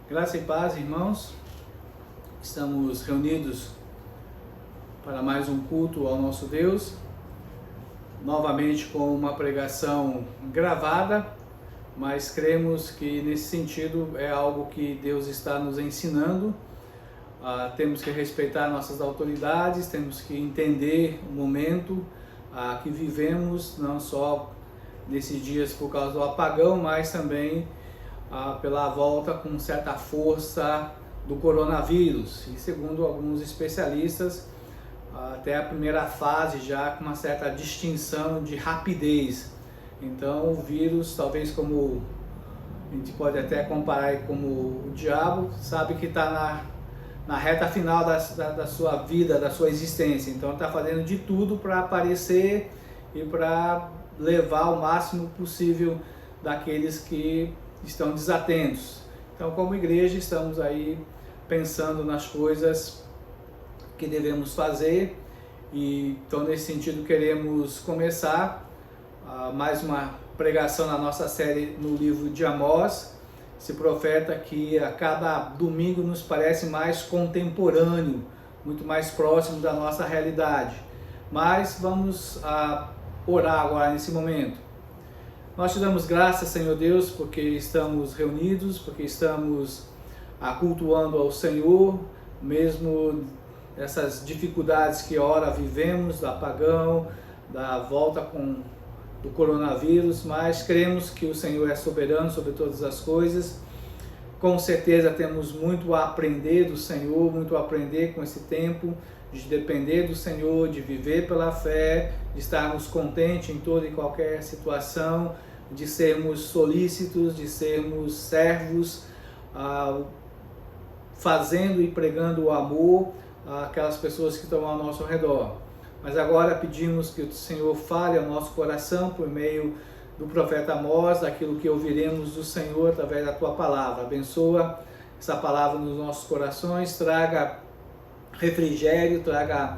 Graça e paz, irmãos. Estamos reunidos para mais um culto ao nosso Deus, novamente com uma pregação gravada, mas cremos que nesse sentido é algo que Deus está nos ensinando. Temos que respeitar nossas autoridades, temos que entender o momento que vivemos, não só nesses dias por causa do apagão, mas também pela volta com certa força do coronavírus. E segundo alguns especialistas, até a primeira fase já com uma certa distinção de rapidez. Então o vírus, talvez como a gente pode até comparar como o diabo, sabe que está na reta final da sua vida, da sua existência. Então está fazendo de tudo para aparecer e para levar o máximo possível daqueles que estão desatentos. Então, como igreja, estamos aí pensando nas coisas que devemos fazer, e então nesse sentido queremos começar mais uma pregação na nossa série no livro de Amós, esse profeta que a cada domingo nos parece mais contemporâneo, muito mais próximo da nossa realidade. Mas vamos orar agora nesse momento. Nós te damos graças, Senhor Deus, porque estamos reunidos, porque estamos cultuando ao Senhor, mesmo essas dificuldades que ora vivemos, do apagão, da volta do coronavírus, mas cremos que o Senhor é soberano sobre todas as coisas. Com certeza temos muito a aprender do Senhor, muito a aprender com esse tempo, de depender do Senhor, de viver pela fé, de estarmos contentes em toda e qualquer situação, de sermos solícitos, de sermos servos, fazendo e pregando o amor àquelas pessoas que estão ao nosso redor. Mas agora pedimos que o Senhor fale ao nosso coração por meio do profeta Amós, daquilo que ouviremos do Senhor através da Tua palavra. Abençoa essa palavra nos nossos corações, traga refrigério, traga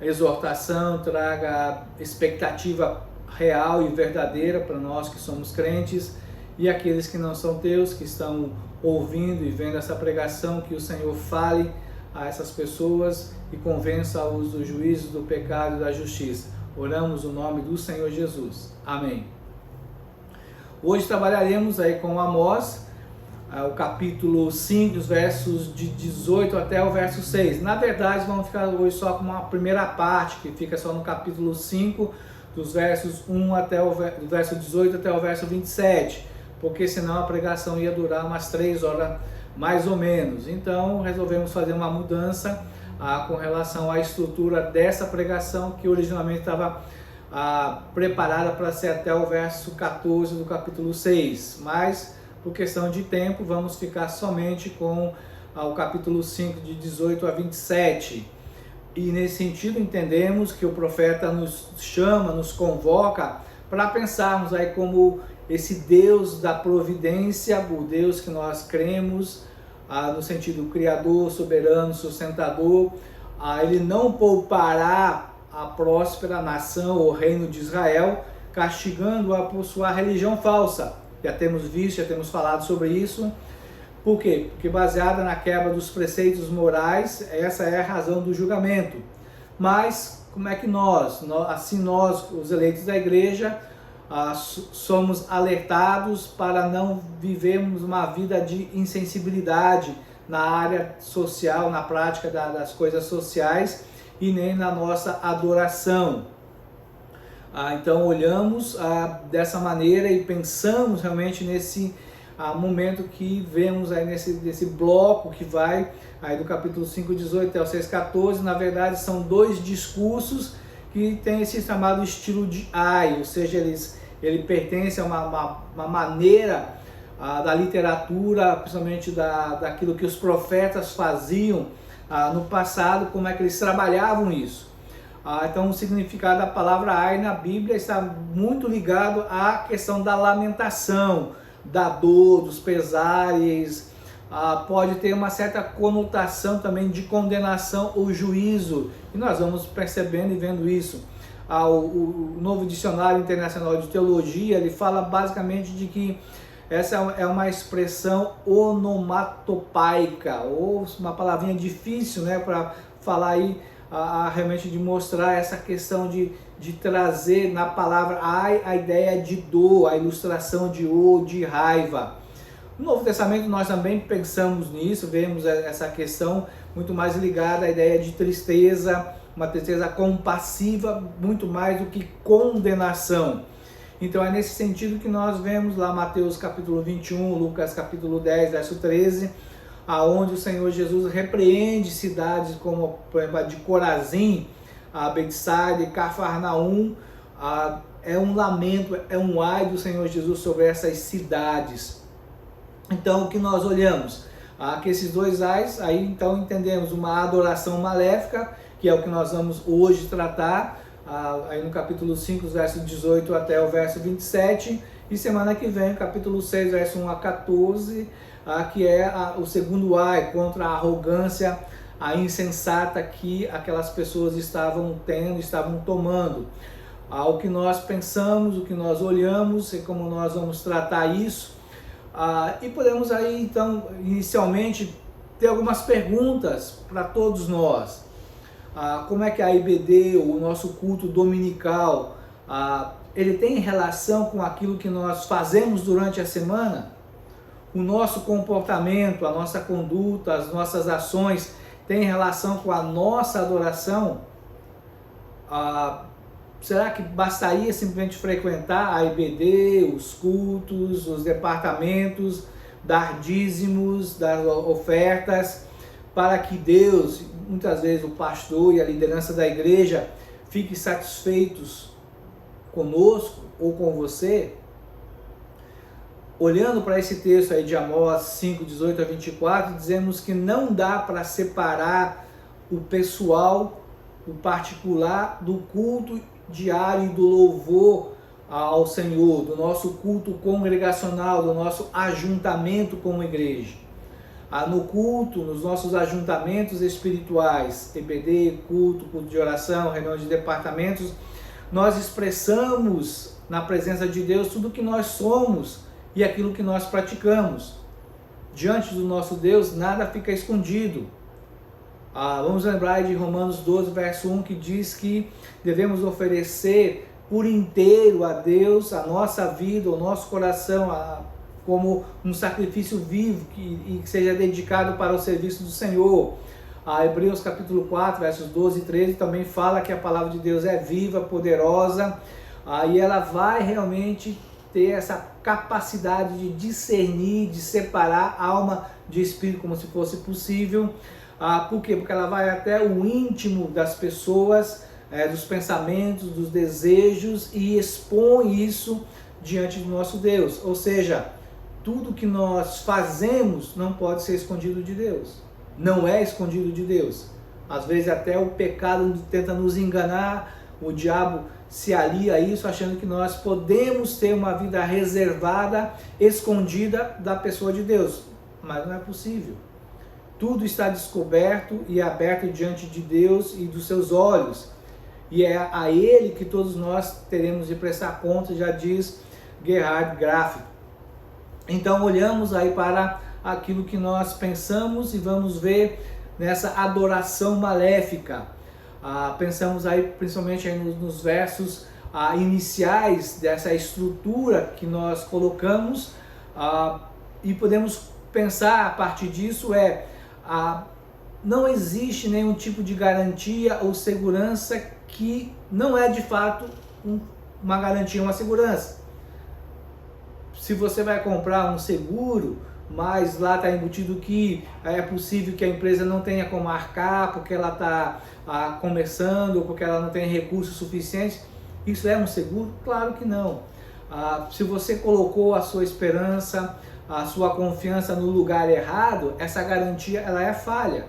exortação, traga expectativa real e verdadeira para nós que somos crentes e aqueles que não são teus, que estão ouvindo e vendo essa pregação, que o Senhor fale a essas pessoas e convença-os do juízo, do pecado e da justiça. Oramos no nome do Senhor Jesus. Amém. Hoje trabalharemos aí com Amós, o capítulo 5, os versos de 18 até o verso 6. Na verdade, vamos ficar hoje só com uma primeira parte, que fica só no capítulo 5, dos versos 1 até do verso 18 até o verso 27, porque senão a pregação ia durar umas 3 horas mais ou menos. Então resolvemos fazer uma mudança com relação à estrutura dessa pregação, que originalmente estava preparada para ser até o verso 14 do capítulo 6, mas por questão de tempo vamos ficar somente com o capítulo 5 de 18 a 27. E nesse sentido entendemos que o profeta nos chama, nos convoca para pensarmos aí como esse Deus da providência, o Deus que nós cremos, no sentido criador, soberano, sustentador, ele não poupará a próspera nação ou reino de Israel, castigando-a por sua religião falsa. Já temos visto, já temos falado sobre isso. Por quê? Porque baseada na quebra dos preceitos morais, essa é a razão do julgamento. Mas como é que nós, os eleitos da igreja, somos alertados para não vivermos uma vida de insensibilidade na área social, na prática das coisas sociais e nem na nossa adoração. Então olhamos dessa maneira e pensamos realmente nesse momento que vemos aí nesse bloco que vai aí do capítulo 5, 18 até o 6, 14. Na verdade são dois discursos que tem esse chamado estilo de ai, ou seja, ele pertence a uma maneira da literatura, principalmente daquilo que os profetas faziam no passado, como é que eles trabalhavam isso. Então o significado da palavra ai na Bíblia está muito ligado à questão da lamentação, da dor, dos pesares, pode ter uma certa conotação também de condenação ou juízo, e nós vamos percebendo e vendo isso. O Novo Dicionário Internacional de Teologia, ele fala basicamente de que Essa é uma expressão onomatopaica, ou uma palavrinha difícil, né, para falar aí, realmente de mostrar essa questão de trazer na palavra a ideia de dor, a ilustração de de raiva. No Novo Testamento nós também pensamos nisso, vemos essa questão muito mais ligada à ideia de tristeza, uma tristeza compassiva, muito mais do que condenação. Então é nesse sentido que nós vemos lá Mateus capítulo 21, Lucas capítulo 10, verso 13, aonde o Senhor Jesus repreende cidades como, por exemplo, a de Corazim, a Betsaida e Cafarnaum. É um lamento, é um ai do Senhor Jesus sobre essas cidades. Então o que nós olhamos? Que esses dois ais, aí então entendemos uma adoração maléfica, que é o que nós vamos hoje tratar, aí no capítulo 5, verso 18 até o verso 27, e semana que vem, capítulo 6, verso 1 a 14, que é o segundo ai, contra a arrogância, a insensata que aquelas pessoas estavam tomando. O que nós pensamos, o que nós olhamos e como nós vamos tratar isso. E podemos aí então, inicialmente, ter algumas perguntas para todos nós. Como é que a IBD, o nosso culto dominical, ele tem relação com aquilo que nós fazemos durante a semana? O nosso comportamento, a nossa conduta, as nossas ações tem relação com a nossa adoração? Será que bastaria simplesmente frequentar a IBD, os cultos, os departamentos, dar dízimos, dar ofertas, para que Deus, muitas vezes o pastor e a liderança da igreja, fiquem satisfeitos conosco ou com você? Olhando para esse texto aí de Amós 5, 18 a 24, dizemos que não dá para separar o pessoal, o particular, do culto diário e do louvor ao Senhor, do nosso culto congregacional, do nosso ajuntamento como igreja. No culto, nos nossos ajuntamentos espirituais, EBD, culto de oração, reunião de departamentos, nós expressamos na presença de Deus tudo que nós somos e aquilo que nós praticamos. Diante do nosso Deus, nada fica escondido. Vamos lembrar de Romanos 12, verso 1, que diz que devemos oferecer por inteiro a Deus a nossa vida, o nosso coração, como um sacrifício vivo e que seja dedicado para o serviço do Senhor. Hebreus capítulo 4, versos 12 e 13 também fala que a palavra de Deus é viva, poderosa, e ela vai realmente ter essa capacidade de discernir, de separar alma de espírito como se fosse possível. Por quê? Porque ela vai até o íntimo das pessoas, dos pensamentos, dos desejos, e expõe isso diante do nosso Deus. Ou seja, tudo que nós fazemos não pode ser escondido de Deus. Não é escondido de Deus. Às vezes até o pecado tenta nos enganar, o diabo se alia a isso, achando que nós podemos ter uma vida reservada, escondida da pessoa de Deus. Mas não é possível. Tudo está descoberto e aberto diante de Deus e dos seus olhos. E é a Ele que todos nós teremos de prestar conta, já diz Gerhard Graff. Então olhamos aí para aquilo que nós pensamos e vamos ver nessa adoração maléfica. Pensamos aí principalmente aí nos versos iniciais dessa estrutura que nós colocamos, e podemos pensar a partir disso não existe nenhum tipo de garantia ou segurança que não é de fato uma garantia, uma segurança. Se você vai comprar um seguro, mas lá está embutido que é possível que a empresa não tenha como arcar porque ela está começando ou porque ela não tem recursos suficientes, isso é um seguro? Claro que não. Se você colocou a sua esperança, a sua confiança no lugar errado, essa garantia ela é falha.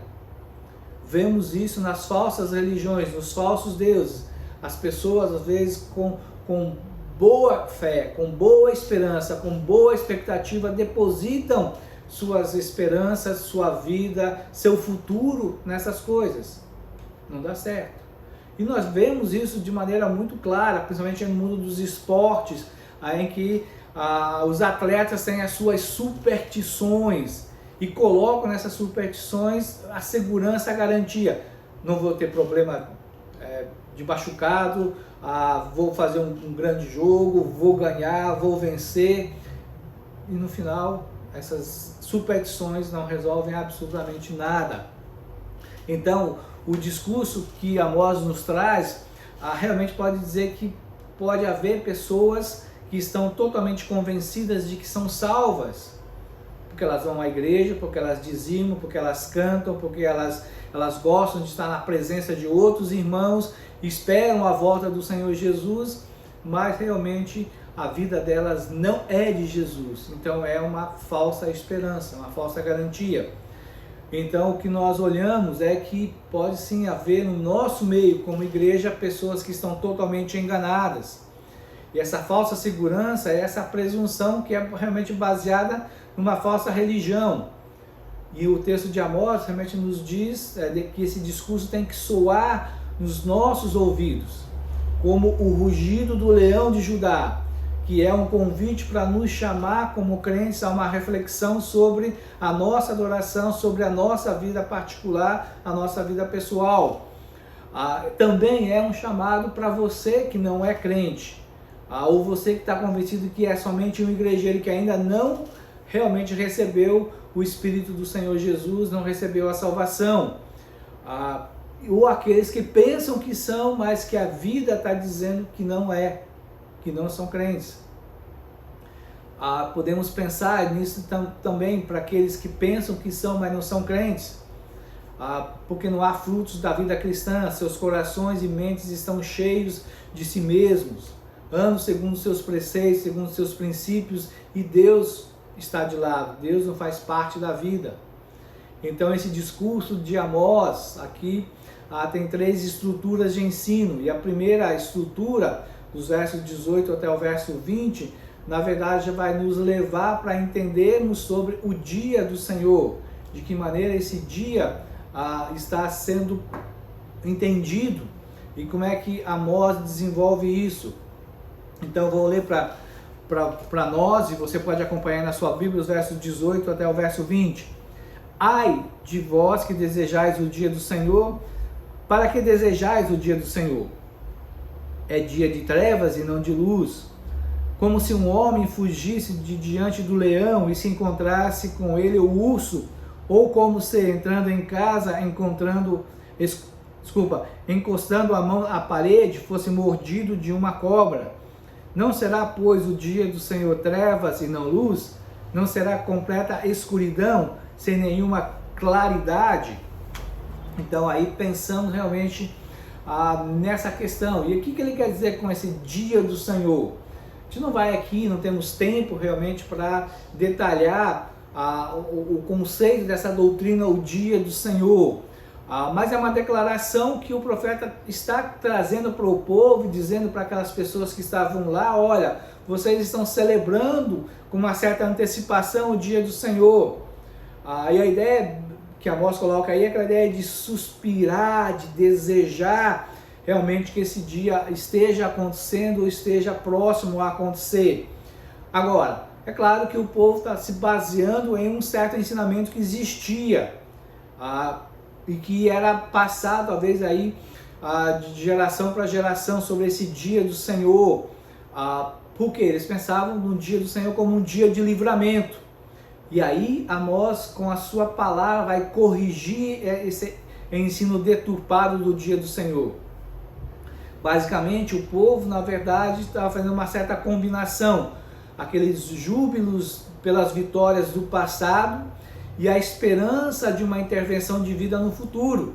Vemos isso nas falsas religiões, nos falsos deuses. As pessoas às vezes com boa fé, com boa esperança, com boa expectativa, depositam suas esperanças, sua vida, seu futuro nessas coisas. Não dá certo. E nós vemos isso de maneira muito clara, principalmente no mundo dos esportes, em que os atletas têm as suas superstições e colocam nessas superstições a segurança, a garantia. Não vou ter problema de machucado, vou fazer um grande jogo, vou ganhar, vou vencer. E no final, essas superstições não resolvem absolutamente nada. Então, o discurso que Amós nos traz, realmente pode dizer que pode haver pessoas que estão totalmente convencidas de que são salvas, porque elas vão à igreja, porque elas dizimam, porque elas cantam, porque elas gostam de estar na presença de outros irmãos, esperam a volta do Senhor Jesus, mas realmente a vida delas não é de Jesus. Então é uma falsa esperança, uma falsa garantia. Então o que nós olhamos é que pode sim haver no nosso meio, como igreja, pessoas que estão totalmente enganadas. E essa falsa segurança é essa presunção que é realmente baseada numa falsa religião. E o texto de Amós realmente nos diz que esse discurso tem que soar nos nossos ouvidos, como o rugido do leão de Judá, que é um convite para nos chamar como crentes a uma reflexão sobre a nossa adoração, sobre a nossa vida particular, a nossa vida pessoal. Também é um chamado para você que não é crente, ou você que está convencido que é somente um igrejeiro que ainda não realmente recebeu o Espírito do Senhor Jesus, não recebeu a salvação, ou aqueles que pensam que são, mas que a vida está dizendo que não é, que não são crentes. Podemos pensar nisso também para aqueles que pensam que são, mas não são crentes, porque não há frutos da vida cristã, seus corações e mentes estão cheios de si mesmos, andam segundo seus preceitos, segundo seus princípios, e Deus está de lado, Deus não faz parte da vida. Então esse discurso de Amós aqui tem 3 estruturas de ensino, e a primeira estrutura, dos versos 18 até o verso 20, na verdade vai nos levar para entendermos sobre o dia do Senhor, de que maneira esse dia está sendo entendido e como é que Amós desenvolve isso. Então eu vou ler para nós, e você pode acompanhar na sua Bíblia os versos 18 até o verso 20. Ai de vós que desejais o dia do Senhor, para que desejais o dia do Senhor? É dia de trevas e não de luz, como se um homem fugisse de diante do leão e se encontrasse com ele o urso, ou como se entrando em casa, encostando a mão à parede, fosse mordido de uma cobra. Não será, pois, o dia do Senhor trevas e não luz? Não será completa escuridão, sem nenhuma claridade? Então aí pensamos realmente nessa questão. E o que ele quer dizer com esse dia do Senhor? A gente não vai aqui, não temos tempo realmente para detalhar o conceito dessa doutrina, o dia do Senhor. Mas é uma declaração que o profeta está trazendo para o povo, dizendo para aquelas pessoas que estavam lá: olha, vocês estão celebrando com uma certa antecipação o dia do Senhor. E a ideia que Amós coloca aí é aquela ideia de suspirar, de desejar realmente que esse dia esteja acontecendo, ou esteja próximo a acontecer. Agora, é claro que o povo está se baseando em um certo ensinamento que existia, e que era passado, talvez, aí, de geração para geração sobre esse dia do Senhor, porque eles pensavam no dia do Senhor como um dia de livramento. E aí Amós, com a sua palavra, vai corrigir esse ensino deturpado do dia do Senhor. Basicamente, o povo, na verdade, estava fazendo uma certa combinação, aqueles júbilos pelas vitórias do passado e a esperança de uma intervenção divina no futuro.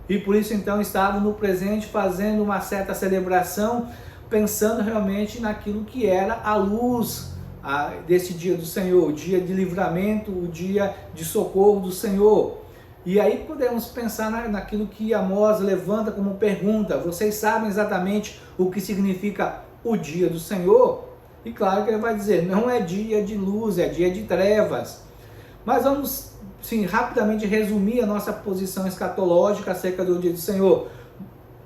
E por isso então estavam no presente fazendo uma certa celebração, pensando realmente naquilo que era a luz desse dia do Senhor, o dia de livramento, o dia de socorro do Senhor. E aí podemos pensar naquilo que Amós levanta como pergunta: vocês sabem exatamente o que significa o dia do Senhor? E claro que ele vai dizer: não é dia de luz, é dia de trevas. Mas vamos, sim, rapidamente resumir a nossa posição escatológica acerca do dia do Senhor.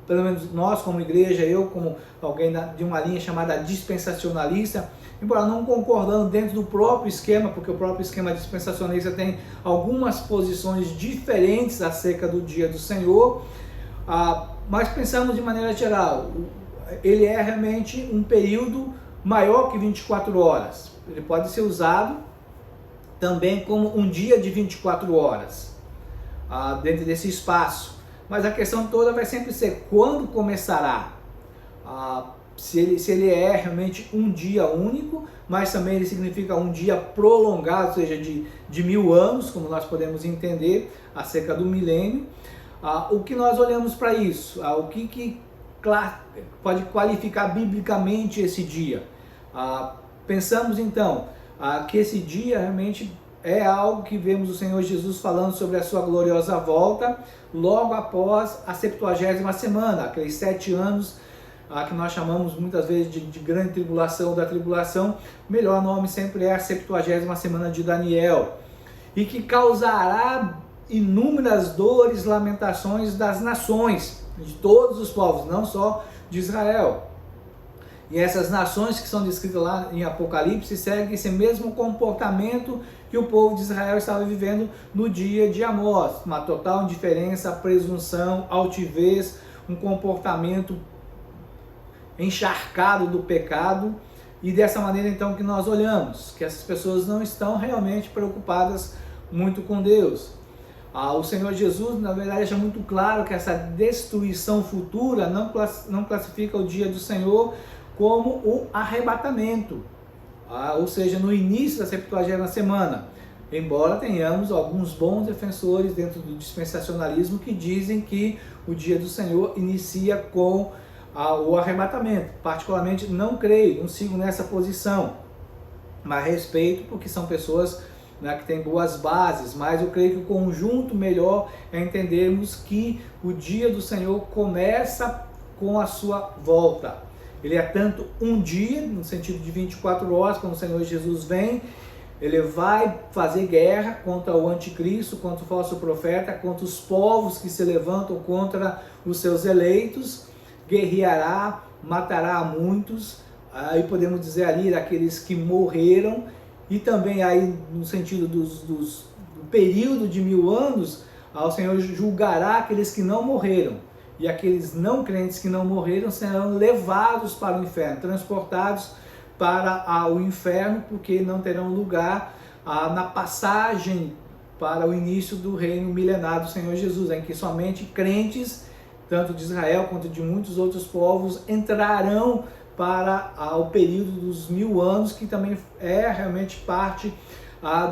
pelo menos nós como igreja, eu como alguém de uma linha chamada dispensacionalista, embora não concordando dentro do próprio esquema, porque o próprio esquema dispensacionalista tem algumas posições diferentes acerca do dia do Senhor, mas pensamos de maneira geral, ele é realmente um período maior que 24 horas. Ele pode ser usado também como um dia de 24 horas, dentro desse espaço. Mas a questão toda vai sempre ser quando começará. Se ele é realmente um dia único, mas também ele significa um dia prolongado, ou seja, de 1000 anos, como nós podemos entender acerca do milênio. O que nós olhamos para isso? O que pode qualificar biblicamente esse dia? Pensamos então que esse dia realmente é algo que vemos o Senhor Jesus falando sobre a sua gloriosa volta logo após a 70ª semana, aqueles 7 anos que nós chamamos muitas vezes de grande tribulação, da tribulação. O melhor nome sempre é a 70ª semana de Daniel, e que causará inúmeras dores, lamentações das nações, de todos os povos, não só de Israel. E essas nações que são descritas lá em Apocalipse seguem esse mesmo comportamento que o povo de Israel estava vivendo no dia de Amós, uma total indiferença, presunção, altivez, um comportamento encharcado do pecado. E dessa maneira então que nós olhamos, que essas pessoas não estão realmente preocupadas muito com Deus. O Senhor Jesus, na verdade, deixa muito claro que essa destruição futura não classifica o dia do Senhor como o arrebatamento, ou seja, no início da 70ª semana. Embora tenhamos alguns bons defensores dentro do dispensacionalismo que dizem que o dia do Senhor inicia com o arrebatamento. Particularmente não creio, não sigo nessa posição, mas respeito porque são pessoas que têm boas bases, mas eu creio que o conjunto melhor é entendermos que o dia do Senhor começa com a sua volta. Ele é tanto um dia, no sentido de 24 horas, quando o Senhor Jesus vem, ele vai fazer guerra contra o anticristo, contra o falso profeta, contra os povos que se levantam contra os seus eleitos, guerreará, matará a muitos, aí podemos dizer ali daqueles que morreram, e também aí no sentido do período de 1000 anos, o Senhor julgará aqueles que não morreram, e aqueles não crentes que não morreram serão levados para o inferno, transportados para o inferno, porque não terão lugar na passagem para o início do reino milenar do Senhor Jesus, em que somente crentes, tanto de Israel quanto de muitos outros povos, entrarão para o período dos 1000 anos, que também é realmente parte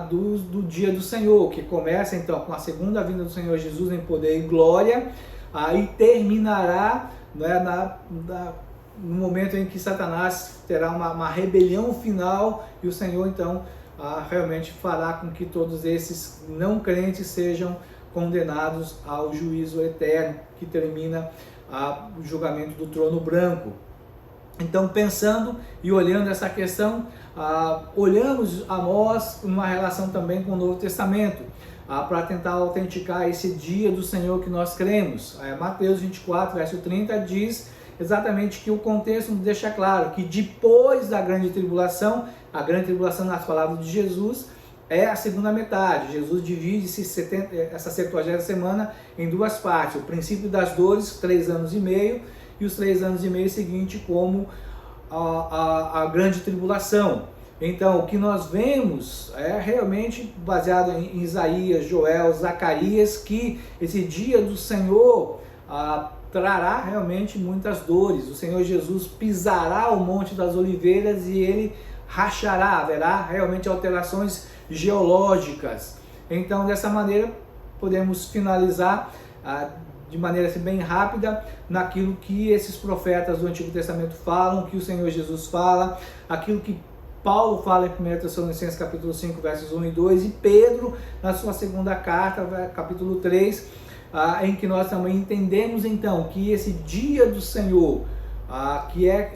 do dia do Senhor, que começa então com a segunda vinda do Senhor Jesus em poder e glória, e terminará no momento em que Satanás terá uma rebelião final, e o Senhor então realmente fará com que todos esses não crentes sejam condenados ao juízo eterno, que termina o julgamento do trono branco. Então, pensando e olhando essa questão, olhamos Amós uma relação também com o Novo Testamento, para tentar autenticar esse dia do Senhor que nós cremos. Mateus 24, verso 30 diz exatamente que o contexto nos deixa claro que depois da grande tribulação, a grande tribulação nas palavras de Jesus é a segunda metade. Jesus divide essa 70ª semana em duas partes: o princípio das dores, 3 anos e meio, e os 3 anos e meio seguintes como a grande tribulação. Então, o que nós vemos é realmente baseado em Isaías, Joel, Zacarias, que esse dia do Senhor trará realmente muitas dores. O Senhor Jesus pisará o Monte das Oliveiras e ele rachará, haverá realmente alterações geológicas. Então, dessa maneira, podemos finalizar de maneira assim, bem rápida naquilo que esses profetas do Antigo Testamento falam, que o Senhor Jesus fala, aquilo que Paulo fala em 1 Tessalonicenses capítulo 5, versos 1 e 2, e Pedro na sua segunda carta, capítulo 3, em que nós também entendemos então que esse dia do Senhor, que é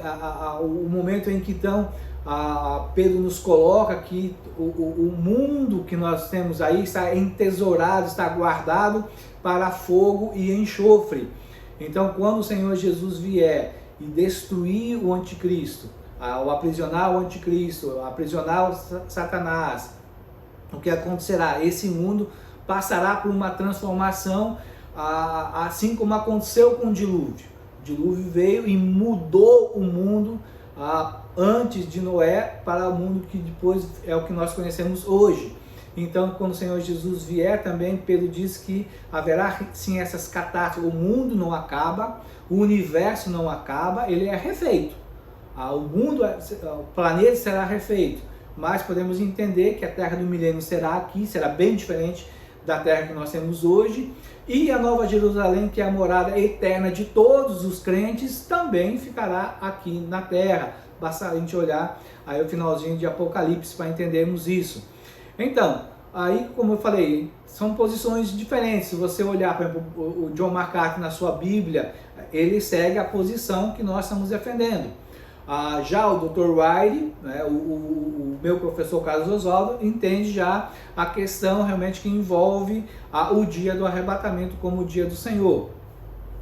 o momento em que então Pedro nos coloca que o mundo que nós temos aí está entesourado, está guardado para fogo e enxofre. Então, quando o Senhor Jesus vier e destruir o anticristo, ou aprisionar o anticristo, aprisionar o Satanás, o que acontecerá? Esse mundo passará por uma transformação, assim como aconteceu com o dilúvio. O dilúvio veio e mudou o mundo antes de Noé para o mundo que depois é o que nós conhecemos hoje. Então, quando o Senhor Jesus vier também, Pedro diz que haverá sim essas catástrofes. O mundo não acaba, o universo não acaba, ele é refeito. O planeta será refeito, mas podemos entender que a Terra do Milênio será aqui, será bem diferente da Terra que nós temos hoje, e a Nova Jerusalém, que é a morada eterna de todos os crentes, também ficará aqui na Terra. Basta a gente olhar aí o finalzinho de Apocalipse para entendermos isso. Então, aí como eu falei, são posições diferentes. Se você olhar, por exemplo, o John MacArthur na sua Bíblia, ele segue a posição que nós estamos defendendo. Já o Dr. Wiley, né, o meu professor Carlos Oswaldo, entende já a questão realmente que envolve o dia do arrebatamento como o dia do Senhor.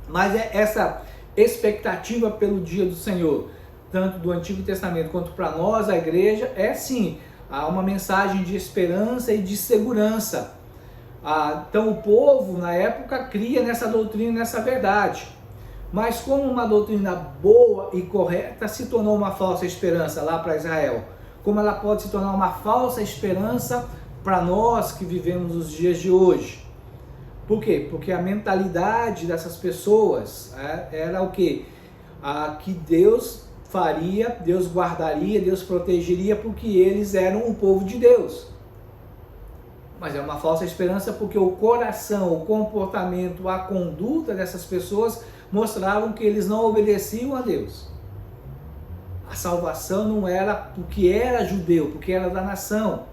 Mas essa expectativa pelo dia do Senhor, tanto do Antigo Testamento quanto para nós, a igreja, é sim uma mensagem de esperança e de segurança. Então o povo na época cria nessa doutrina, nessa verdade. Mas como uma doutrina boa e correta se tornou uma falsa esperança lá para Israel, como ela pode se tornar uma falsa esperança para nós que vivemos os dias de hoje? Por quê? Porque a mentalidade dessas pessoas era o quê? Que Deus faria, Deus guardaria, Deus protegeria, porque eles eram o povo de Deus. Mas é uma falsa esperança porque o coração, o comportamento, a conduta dessas pessoas mostravam que eles não obedeciam a Deus. A salvação não era porque era judeu, porque era da nação.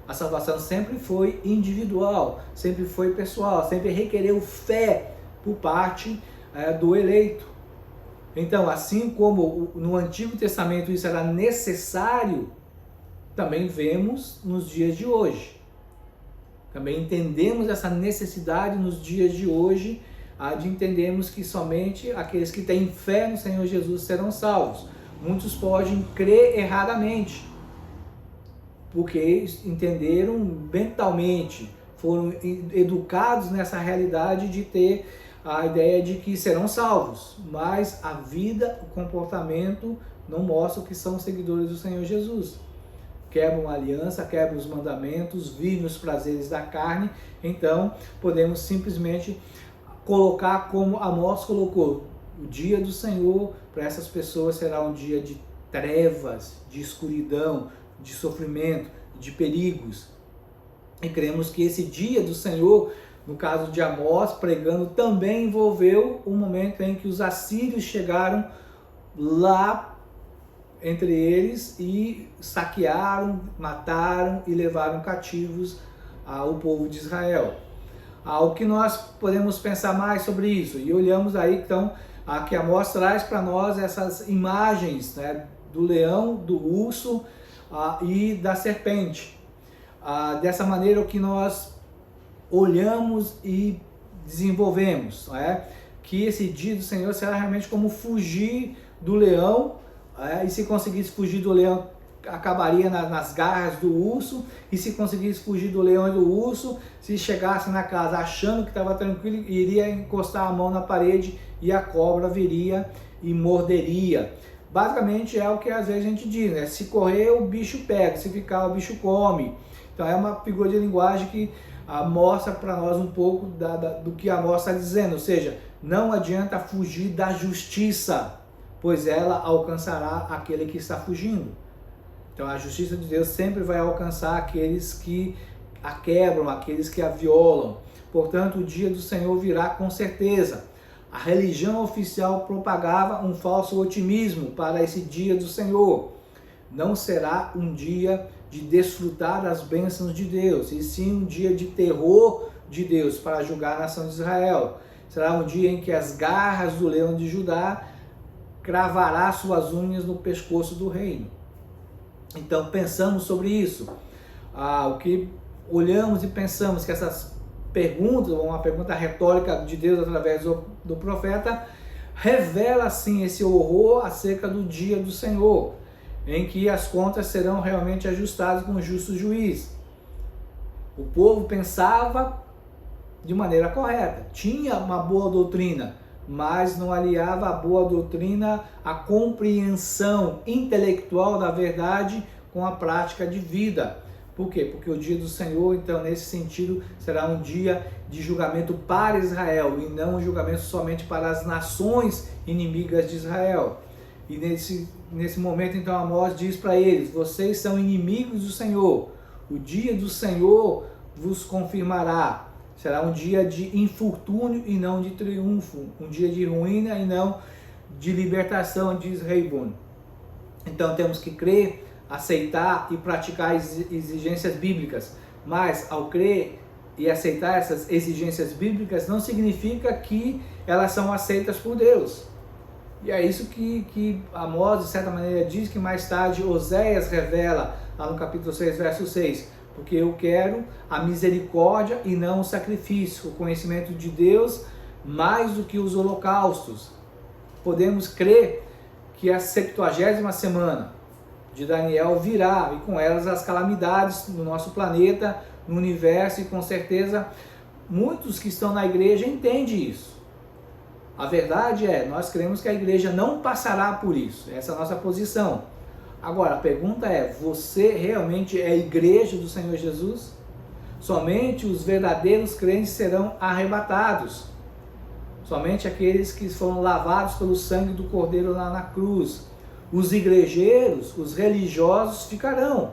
A salvação sempre foi individual, sempre foi pessoal, sempre requereu fé por parte do eleito. Então, assim como no Antigo Testamento isso era necessário, também vemos nos dias de hoje. Também entendemos essa necessidade nos dias de hoje, de entendermos que somente aqueles que têm fé no Senhor Jesus serão salvos. Muitos podem crer erradamente, porque entenderam mentalmente, foram educados nessa realidade de ter a ideia de que serão salvos, mas a vida, o comportamento não mostram que são seguidores do Senhor Jesus. Quebram a aliança, quebram os mandamentos, vivem os prazeres da carne. Então podemos simplesmente colocar como Amós colocou: o dia do Senhor para essas pessoas será um dia de trevas, de escuridão, de sofrimento, de perigos. E cremos que esse dia do Senhor, no caso de Amós pregando, também envolveu o momento em que os assírios chegaram lá entre eles e saquearam, mataram e levaram cativos o povo de Israel. O que nós podemos pensar mais sobre isso? E olhamos aí então que Amós traz para nós essas imagens, né, do leão, do urso e da serpente. Dessa maneira o que nós olhamos e desenvolvemos, que esse dia do Senhor será realmente como fugir do leão, e se conseguisse fugir do leão, acabaria nas garras do urso, e se conseguisse fugir do leão e do urso, se chegasse na casa achando que estava tranquilo, iria encostar a mão na parede e a cobra viria e morderia. Basicamente é o que às vezes a gente diz, né? Se correr o bicho pega, se ficar o bicho come. Então é uma figura de linguagem que mostra para nós um pouco do que Amós está dizendo, ou seja, não adianta fugir da justiça, pois ela alcançará aquele que está fugindo. Então a justiça de Deus sempre vai alcançar aqueles que a quebram, aqueles que a violam. Portanto, o dia do Senhor virá com certeza. A religião oficial propagava um falso otimismo para esse dia do Senhor. Não será um dia de desfrutar das bênçãos de Deus, e sim um dia de terror de Deus para julgar a nação de Israel. Será um dia em que as garras do leão de Judá cravará suas unhas no pescoço do reino. Então pensamos sobre isso. O que olhamos e pensamos que essas perguntas, uma pergunta retórica de Deus através do do profeta revela sim esse horror acerca do dia do Senhor, em que as contas serão realmente ajustadas com o justo juiz. O povo pensava de maneira correta, tinha uma boa doutrina, mas não aliava a boa doutrina à compreensão intelectual da verdade com a prática de vida. Por quê? Porque o dia do Senhor, então, nesse sentido, será um dia de julgamento para Israel e não um julgamento somente para as nações inimigas de Israel. E nesse momento, então, Amós diz para eles: vocês são inimigos do Senhor, o dia do Senhor vos confirmará. Será um dia de infortúnio e não de triunfo, um dia de ruína e não de libertação, diz Reibun. Então temos que crer, aceitar e praticar as exigências bíblicas. Mas ao crer e aceitar essas exigências bíblicas não significa que elas são aceitas por Deus. E é isso que Amós, de certa maneira, diz, que mais tarde Oséias revela lá no capítulo 6, verso 6. Porque eu quero a misericórdia e não o sacrifício, o conhecimento de Deus mais do que os holocaustos. Podemos crer que a 70ª semana de Daniel virá, e com elas as calamidades no nosso planeta, no universo, e com certeza muitos que estão na igreja entendem isso. A verdade é, nós cremos que a igreja não passará por isso, essa é a nossa posição. Agora, a pergunta é, você realmente é a igreja do Senhor Jesus? Somente os verdadeiros crentes serão arrebatados. Somente aqueles que foram lavados pelo sangue do Cordeiro lá na cruz. Os igrejeiros, os religiosos ficarão.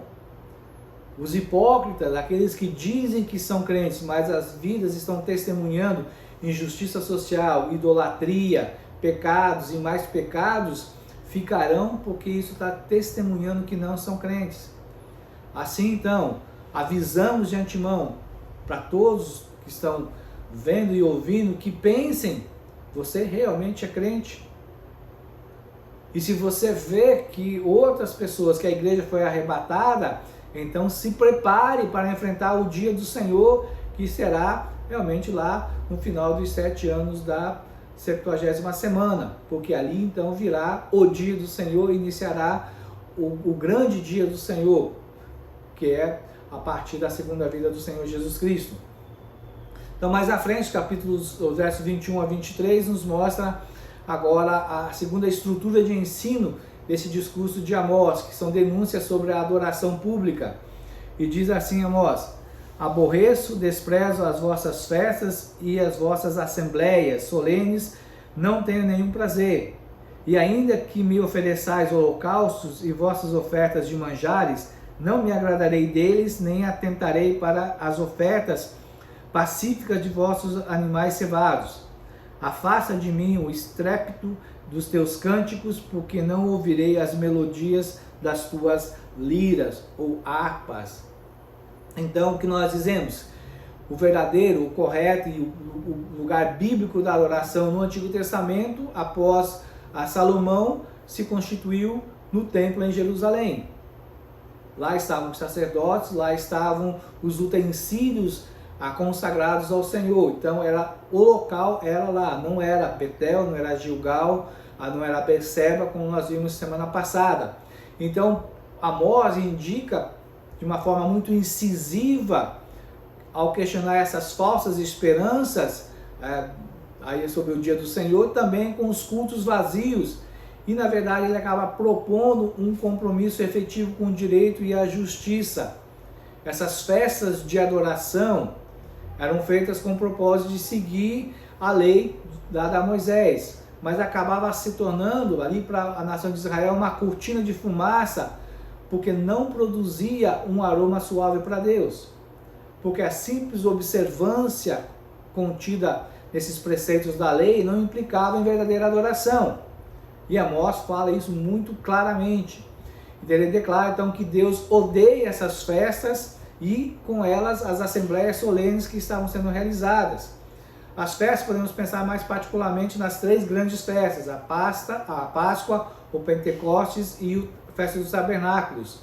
Os hipócritas, aqueles que dizem que são crentes, mas as vidas estão testemunhando injustiça social, idolatria, pecados e mais pecados, ficarão, porque isso está testemunhando que não são crentes. Assim, então, avisamos de antemão para todos que estão vendo e ouvindo que pensem, você realmente é crente? E se você vê que outras pessoas, que a igreja foi arrebatada, então se prepare para enfrentar o dia do Senhor, que será realmente lá no final dos 7 anos da 70ª semana, porque ali então virá o dia do Senhor, iniciará o grande dia do Senhor, que é a partir da segunda vinda do Senhor Jesus Cristo. Então, mais à frente, capítulos, versos 21 a 23, nos mostra agora a segunda estrutura de ensino desse discurso de Amós, que são denúncias sobre a adoração pública. E diz assim Amós: aborreço, desprezo as vossas festas e as vossas assembleias solenes, não tenho nenhum prazer. E ainda que me ofereçais holocaustos e vossas ofertas de manjares, não me agradarei deles, nem atentarei para as ofertas pacíficas de vossos animais cevados. Afasta de mim o estrépito dos teus cânticos, porque não ouvirei as melodias das tuas liras ou harpas. Então, o que nós dizemos? O verdadeiro, o correto e o lugar bíblico da adoração no Antigo Testamento, após a Salomão, se constituiu no templo em Jerusalém. Lá estavam os sacerdotes, lá estavam os utensílios consagrados ao Senhor. Então, o local era lá, não era Betel, não era Gilgal, não era Berseba, como nós vimos semana passada. Então, Amós indica de uma forma muito incisiva, ao questionar essas falsas esperanças aí sobre o dia do Senhor, também com os cultos vazios. E na verdade ele acaba propondo um compromisso efetivo com o direito e a justiça. Essas festas de adoração eram feitas com o propósito de seguir a lei dada a Moisés, mas acabava se tornando ali para a nação de Israel uma cortina de fumaça, porque não produzia um aroma suave para Deus. Porque a simples observância contida nesses preceitos da lei não implicava em verdadeira adoração. E Amós fala isso muito claramente. Ele declara então que Deus odeia essas festas e com elas as assembleias solenes que estavam sendo realizadas. As festas podemos pensar mais particularmente nas 3 grandes festas: a Páscoa, o Pentecostes e a Festa dos Tabernáculos.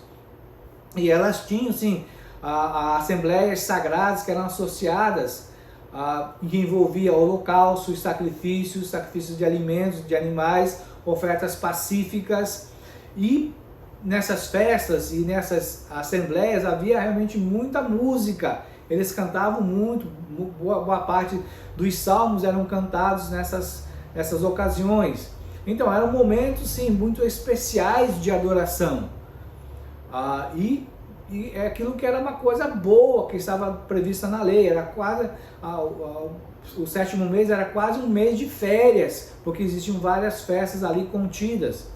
E elas tinham sim assembleias sagradas que eram associadas que envolvia holocaustos, sacrifícios de alimentos, de animais, ofertas pacíficas. E nessas festas e nessas assembleias havia realmente muita música. Eles cantavam muito, boa parte dos salmos eram cantados nessas ocasiões. Então eram momentos sim muito especiais de adoração. E é aquilo que era uma coisa boa, que estava prevista na lei. Era quase o 7º mês era quase um mês de férias, porque existiam várias festas ali contidas.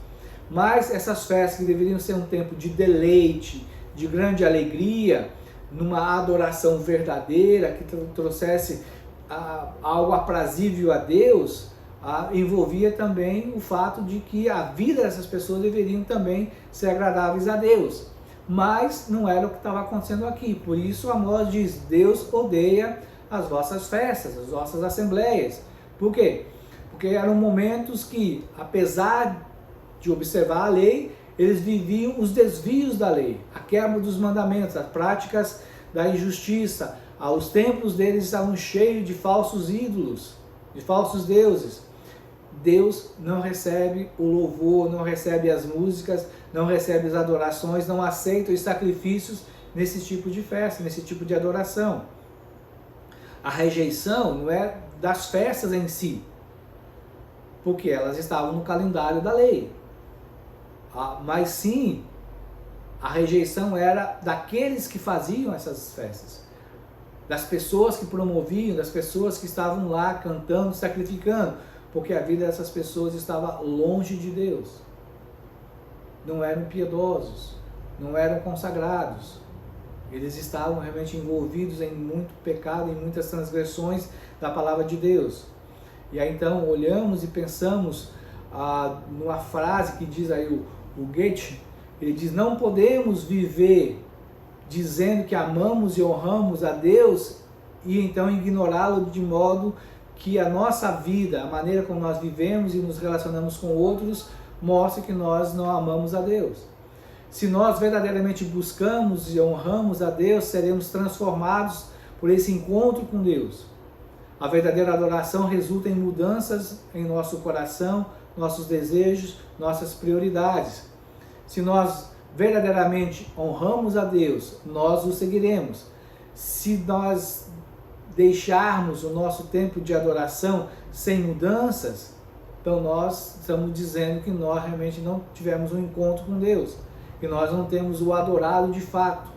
Mas essas festas que deveriam ser um tempo de deleite, de grande alegria, numa adoração verdadeira, que trouxesse algo aprazível a Deus, envolvia também o fato de que a vida dessas pessoas deveriam também ser agradáveis a Deus. Mas não era o que estava acontecendo aqui. Por isso Amós diz: Deus odeia as vossas festas, as vossas assembleias. Por quê? Porque eram momentos que, apesar de observar a lei, eles viviam os desvios da lei, a quebra dos mandamentos, as práticas da injustiça. Os templos deles estavam cheios de falsos ídolos, de falsos deuses. Deus não recebe o louvor, não recebe as músicas, não recebe as adorações, não aceita os sacrifícios nesse tipo de festa, nesse tipo de adoração. A rejeição não é das festas em si, porque elas estavam no calendário da lei. Mas sim, a rejeição era daqueles que faziam essas festas, das pessoas que promoviam, das pessoas que estavam lá cantando, sacrificando, porque a vida dessas pessoas estava longe de Deus. Não eram piedosos, não eram consagrados. Eles estavam realmente envolvidos em muito pecado, em muitas transgressões da palavra de Deus. E aí então olhamos e pensamos numa frase que diz aí o Goethe, ele diz: não podemos viver dizendo que amamos e honramos a Deus e então ignorá-lo, de modo que a nossa vida, a maneira como nós vivemos e nos relacionamos com outros, mostre que nós não amamos a Deus. Se nós verdadeiramente buscamos e honramos a Deus, seremos transformados por esse encontro com Deus. A verdadeira adoração resulta em mudanças em nosso coração, nossos desejos, nossas prioridades. Se nós verdadeiramente honramos a Deus, nós o seguiremos. Se nós deixarmos o nosso tempo de adoração sem mudanças, então nós estamos dizendo que nós realmente não tivemos um encontro com Deus, que nós não temos o adorado de fato.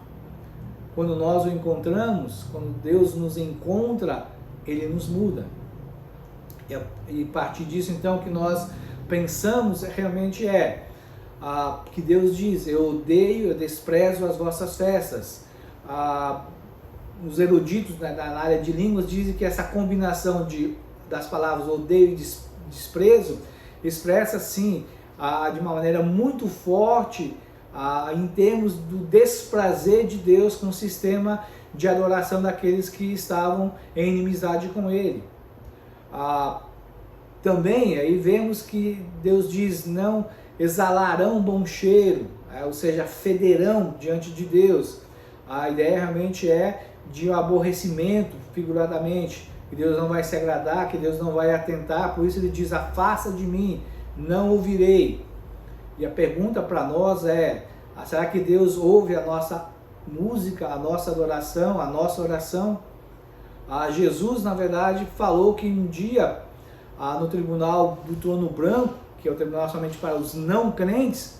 Quando nós o encontramos, quando Deus nos encontra, Ele nos muda. E a partir disso, então, que nós pensamos realmente que Deus diz: eu odeio, eu desprezo as vossas festas. Os eruditos na área de línguas dizem que essa combinação das palavras odeio e desprezo expressa, sim, de uma maneira muito forte, em termos do desprazer de Deus com o sistema de adoração daqueles que estavam em inimizade com Ele. Também aí vemos que Deus diz: não exalarão bom cheiro, ou seja, federão diante de Deus. A ideia realmente é de um aborrecimento, figuradamente, que Deus não vai se agradar, que Deus não vai atentar. Por isso Ele diz: afasta de mim, não ouvirei. E a pergunta para nós é: será que Deus ouve a nossa música, a nossa adoração, a nossa oração? Jesus, na verdade, falou que um dia, no tribunal do trono branco, que é o tribunal somente para os não crentes,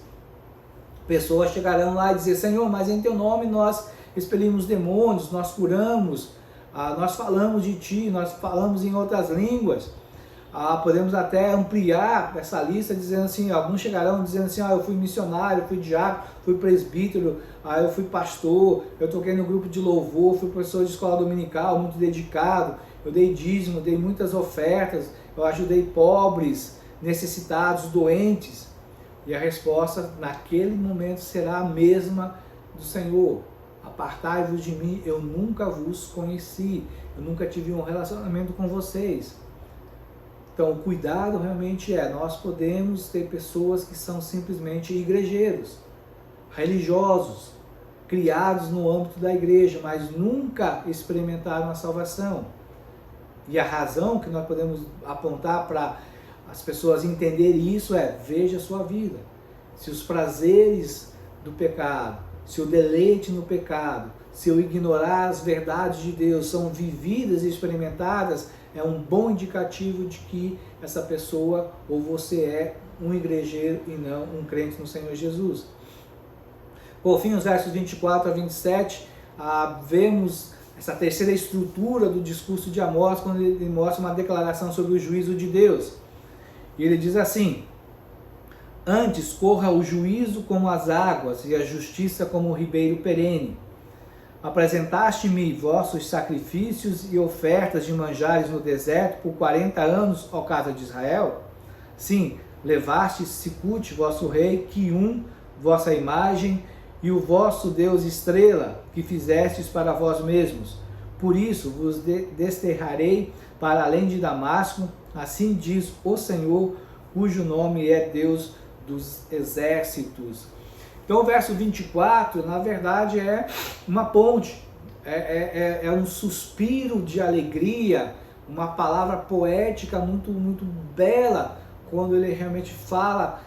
pessoas chegarão lá e dizer: Senhor, mas em teu nome nós expelimos demônios, nós curamos, nós falamos de ti, nós falamos em outras línguas. Podemos até ampliar essa lista dizendo assim: alguns chegarão dizendo assim: eu fui missionário, fui diácono, fui presbítero, eu fui pastor, eu toquei no grupo de louvor, fui professor de escola dominical, muito dedicado, eu dei dízimo, dei muitas ofertas, eu ajudei pobres, necessitados, doentes. E a resposta naquele momento será a mesma do Senhor: apartai-vos de mim, eu nunca vos conheci, eu nunca tive um relacionamento com vocês. Então o cuidado realmente nós podemos ter pessoas que são simplesmente igrejeiros, religiosos, criados no âmbito da igreja, mas nunca experimentaram a salvação. E a razão que nós podemos apontar para as pessoas entenderem isso é: veja a sua vida. Se os prazeres do pecado, se o deleite no pecado, se eu ignorar as verdades de Deus são vividas e experimentadas, é um bom indicativo de que essa pessoa ou você é um igrejeiro e não um crente no Senhor Jesus. Por fim, os versos 24 a 27, vemos essa terceira estrutura do discurso de Amós, quando ele mostra uma declaração sobre o juízo de Deus. E ele diz assim: antes corra o juízo como as águas e a justiça como o ribeiro perene. Apresentaste-me vossos sacrifícios e ofertas de manjares no deserto por 40 anos, ó casa de Israel? Sim, levaste Sicute, vosso rei, Quium, vossa imagem, e o vosso Deus estrela, que fizestes para vós mesmos. Por isso vos desterrarei para além de Damasco, assim diz o Senhor, cujo nome é Deus dos exércitos. Então o verso 24, na verdade, é uma ponte, é um suspiro de alegria, uma palavra poética muito, muito bela, quando ele realmente fala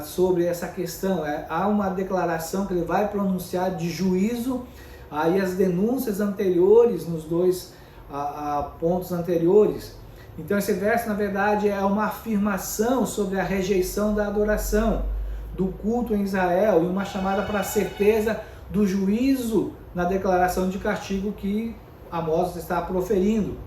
sobre essa questão. Há uma declaração que ele vai pronunciar de juízo, e as denúncias anteriores, nos dois pontos anteriores. Então esse verso, na verdade, é uma afirmação sobre a rejeição da adoração, do culto em Israel, e uma chamada para a certeza do juízo na declaração de castigo que Amós está proferindo.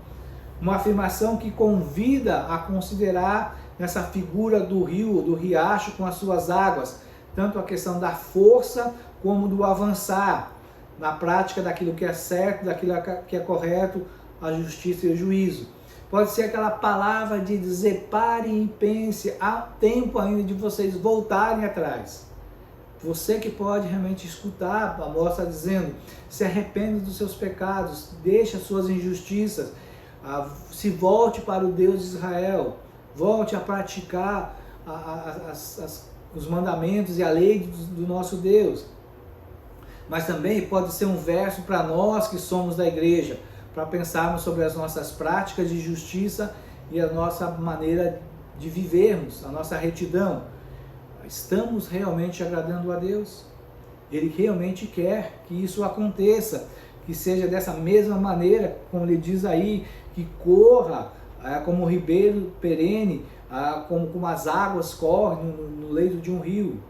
Uma afirmação que convida a considerar essa figura do rio, do riacho com as suas águas, tanto a questão da força como do avançar, na prática daquilo que é certo, daquilo que é correto, a justiça e o juízo. Pode ser aquela palavra de dizer: parem e pense, há tempo ainda de vocês voltarem atrás. Você que pode realmente escutar, Amós está dizendo: se arrependa dos seus pecados, deixe as suas injustiças, se volte para o Deus de Israel, volte a praticar os mandamentos e a lei do nosso Deus. Mas também pode ser um verso para nós que somos da igreja, para pensarmos sobre as nossas práticas de justiça e a nossa maneira de vivermos, a nossa retidão. Estamos realmente agradando a Deus? Ele realmente quer que isso aconteça, que seja dessa mesma maneira, como ele diz aí, que corra como o ribeiro perene, como as águas correm no leito de um rio.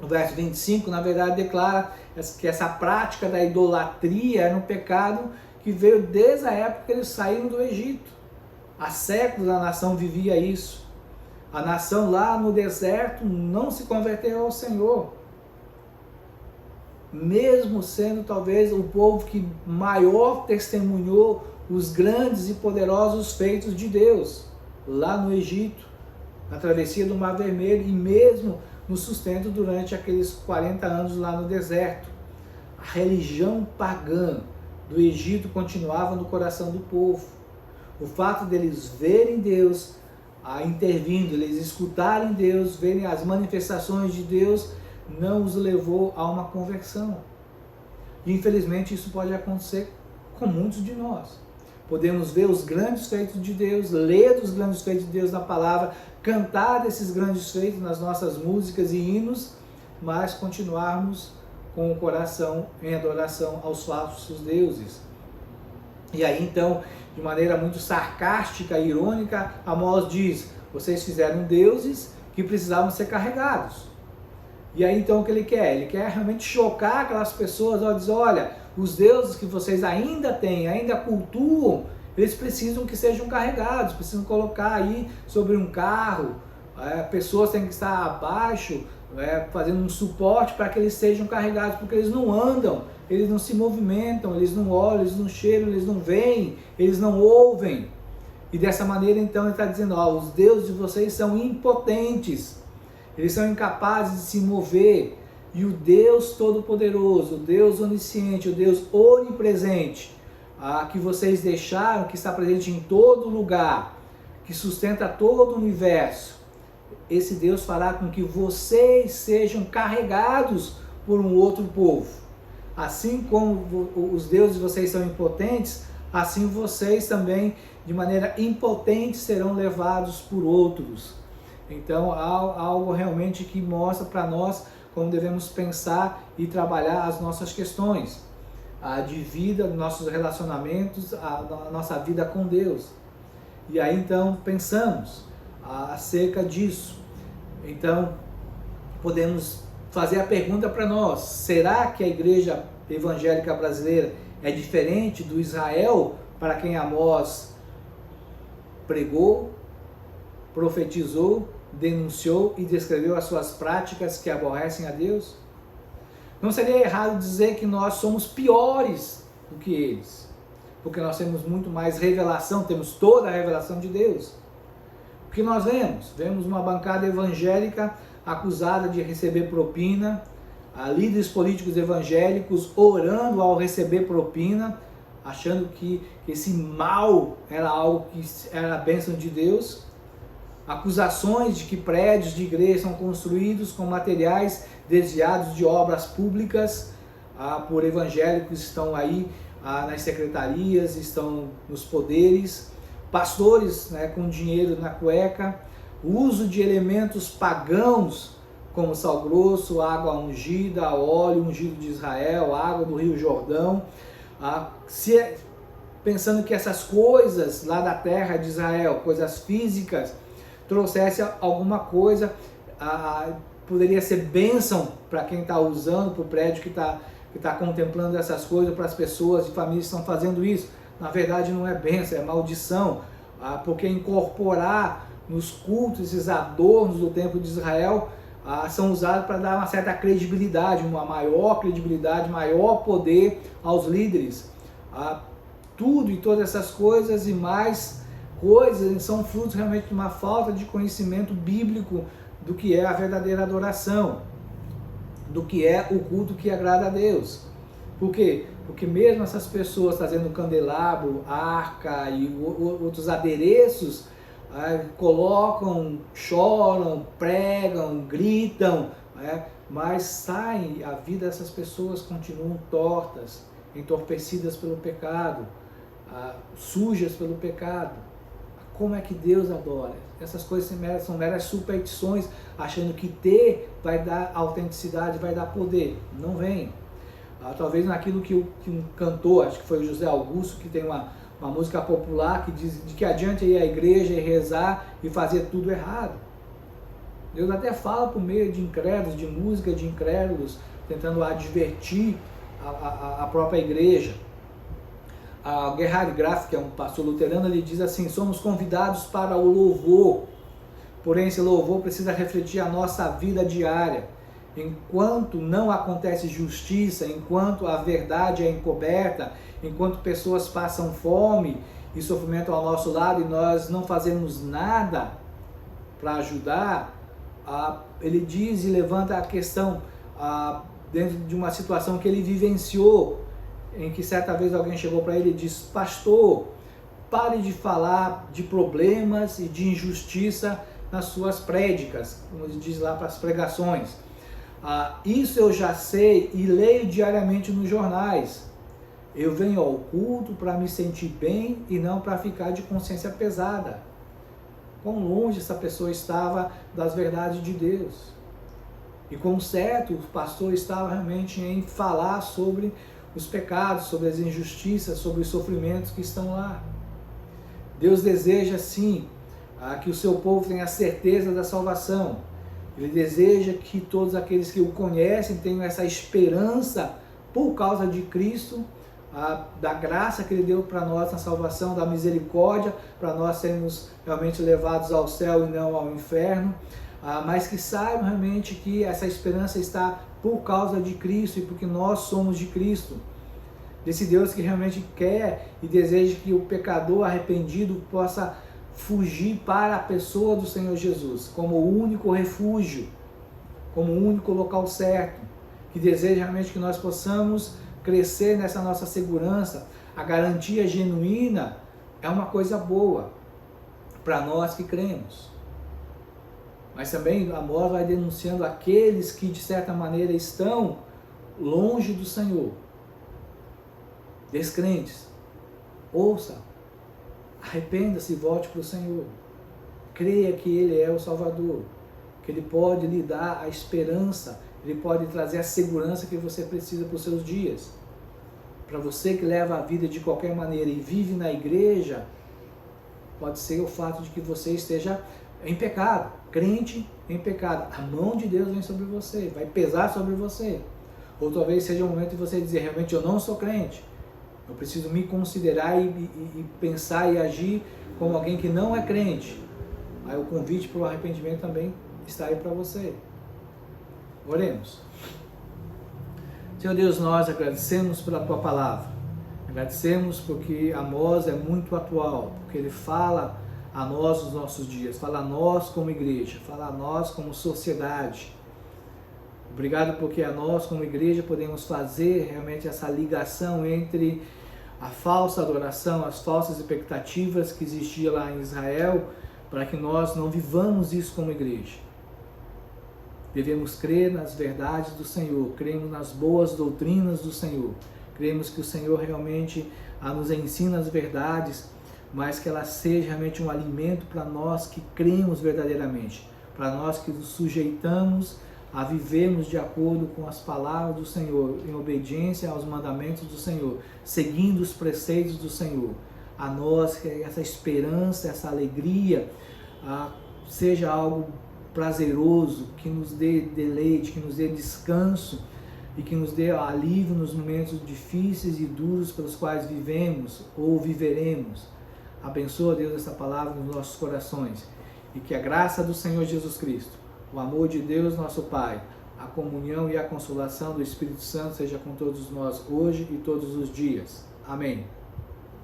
O verso 25, na verdade, declara que essa prática da idolatria era um pecado que veio desde a época que eles saíram do Egito. Há séculos a nação vivia isso. A nação lá no deserto não se converteu ao Senhor. Mesmo sendo talvez o povo que maior testemunhou os grandes e poderosos feitos de Deus, lá no Egito, na travessia do Mar Vermelho, e mesmo no sustento durante aqueles 40 anos lá no deserto. A religião pagã do Egito continuava no coração do povo. O fato deles verem Deus intervindo, eles escutarem Deus, verem as manifestações de Deus, não os levou a uma conversão. E infelizmente isso pode acontecer com muitos de nós. Podemos ver os grandes feitos de Deus, ler dos grandes feitos de Deus na palavra, cantar desses grandes feitos nas nossas músicas e hinos, mas continuarmos com o coração em adoração aos falsos deuses. E aí então, de maneira muito sarcástica e irônica, Amós diz: vocês fizeram deuses que precisavam ser carregados. E aí então o que ele quer? Ele quer realmente chocar aquelas pessoas, diz: olha, os deuses que vocês ainda têm, ainda cultuam, eles precisam que sejam carregados, precisam colocar aí sobre um carro, pessoas têm que estar abaixo, fazendo um suporte para que eles sejam carregados, porque eles não andam, eles não se movimentam, eles não olham, eles não cheiram, eles não veem, eles não ouvem. E dessa maneira então ele está dizendo: os deuses de vocês são impotentes, eles são incapazes de se mover, e o Deus Todo-Poderoso, o Deus Onisciente, o Deus Onipresente, que vocês deixaram, que está presente em todo lugar, que sustenta todo o universo, esse Deus fará com que vocês sejam carregados por um outro povo. Assim como os deuses de vocês são impotentes, assim vocês também, de maneira impotente, serão levados por outros. Então, há algo realmente que mostra para nós como devemos pensar e trabalhar as nossas questões de vida, nossos relacionamentos, a nossa vida com Deus. E aí, então, pensamos acerca disso. Então, podemos fazer a pergunta para nós: será que a igreja evangélica brasileira é diferente do Israel para quem Amós pregou, profetizou, denunciou e descreveu as suas práticas que aborrecem a Deus? Não seria errado dizer que nós somos piores do que eles, porque nós temos muito mais revelação, temos toda a revelação de Deus. O que nós vemos? Vemos uma bancada evangélica acusada de receber propina, líderes políticos evangélicos orando ao receber propina, achando que esse mal era algo que era a bênção de Deus. Acusações de que prédios de igreja são construídos com materiais desviados de obras públicas por evangélicos que estão aí nas secretarias, estão nos poderes, pastores, né, com dinheiro na cueca, o uso de elementos pagãos como sal grosso, água ungida, óleo ungido de Israel, água do Rio Jordão, pensando que essas coisas lá da terra de Israel, coisas físicas, trouxesse alguma coisa, poderia ser bênção para quem está usando, para o prédio que está contemplando essas coisas, para as pessoas e famílias que estão fazendo isso. Na verdade não é bênção, é maldição, porque incorporar nos cultos esses adornos do templo de Israel são usados para dar uma certa credibilidade, uma maior credibilidade, maior poder aos líderes. Tudo e todas essas coisas e mais coisas são frutos realmente de uma falta de conhecimento bíblico do que é a verdadeira adoração, do que é o culto que agrada a Deus. Por quê? Porque mesmo essas pessoas trazendo candelabro, arca e outros adereços, colocam, choram, pregam, gritam, mas saem, a vida dessas pessoas continuam tortas, entorpecidas pelo pecado, sujas pelo pecado. Como é que Deus adora? Essas coisas são meras superstições, achando que ter vai dar autenticidade, vai dar poder. Não vem. Talvez naquilo que um cantor, acho que foi o José Augusto, que tem uma música popular que diz de que adianta ir à igreja e rezar e fazer tudo errado. Deus até fala por meio de incrédulos, de música de incrédulos, tentando advertir a própria igreja. Gerhard Graff, que é um pastor luterano, ele diz assim: somos convidados para o louvor, porém esse louvor precisa refletir a nossa vida diária. Enquanto não acontece justiça, enquanto a verdade é encoberta, enquanto pessoas passam fome e sofrimento ao nosso lado e nós não fazemos nada para ajudar, ele diz e levanta a questão dentro de uma situação que ele vivenciou, em que certa vez alguém chegou para ele e disse: pastor, pare de falar de problemas e de injustiça nas suas prédicas, como ele diz lá para as pregações. Isso eu já sei e leio diariamente nos jornais. Eu venho ao culto para me sentir bem e não para ficar de consciência pesada. Quão longe essa pessoa estava das verdades de Deus. E quão certo o pastor estava realmente em falar sobre os pecados, sobre as injustiças, sobre os sofrimentos que estão lá. Deus deseja sim que o seu povo tenha certeza da salvação. Ele deseja que todos aqueles que o conhecem tenham essa esperança por causa de Cristo, da graça que Ele deu para nós na salvação, da misericórdia, para nós sermos realmente levados ao céu e não ao inferno, mas que saibam realmente que essa esperança está por causa de Cristo e porque nós somos de Cristo. Desse Deus que realmente quer e deseja que o pecador arrependido possa fugir para a pessoa do Senhor Jesus, como o único refúgio, como o único local certo, que deseja realmente que nós possamos crescer nessa nossa segurança. A garantia genuína é uma coisa boa para nós que cremos. Mas também Amós vai denunciando aqueles que de certa maneira estão longe do Senhor, descrentes, Ouça, arrependa-se e volte para o Senhor. Creia que Ele é o Salvador, que Ele pode lhe dar a esperança, Ele pode trazer a segurança que você precisa para os seus dias. Para você que leva a vida de qualquer maneira e vive na igreja, pode ser o fato de que você esteja em pecado, crente em pecado. A mão de Deus vem sobre você, vai pesar sobre você. Ou talvez seja o momento de você dizer, realmente eu não sou crente. Eu preciso me considerar e pensar e agir como alguém que não é crente. Aí o convite para o arrependimento também está aí para você. Oremos. Senhor Deus, nós agradecemos pela Tua palavra. Agradecemos porque Amós é muito atual, porque ele fala a nós nos nossos dias, fala a nós como igreja, fala a nós como sociedade. Obrigado porque a nós como igreja podemos fazer realmente essa ligação entre a falsa adoração, as falsas expectativas que existiam lá em Israel, para que nós não vivamos isso como igreja. Devemos crer nas verdades do Senhor, cremos nas boas doutrinas do Senhor, cremos que o Senhor realmente nos ensina as verdades, mas que ela seja realmente um alimento para nós que cremos verdadeiramente, para nós que nos sujeitamos a vivermos de acordo com as palavras do Senhor, em obediência aos mandamentos do Senhor, seguindo os preceitos do Senhor. A nós que essa esperança, essa alegria seja algo prazeroso, que nos dê deleite, que nos dê descanso e que nos dê alívio nos momentos difíceis e duros pelos quais vivemos ou viveremos. Abençoa, Deus, essa palavra nos nossos corações e que a graça do Senhor Jesus Cristo, o amor de Deus, nosso Pai, a comunhão e a consolação do Espírito Santo seja com todos nós hoje e todos os dias. Amém.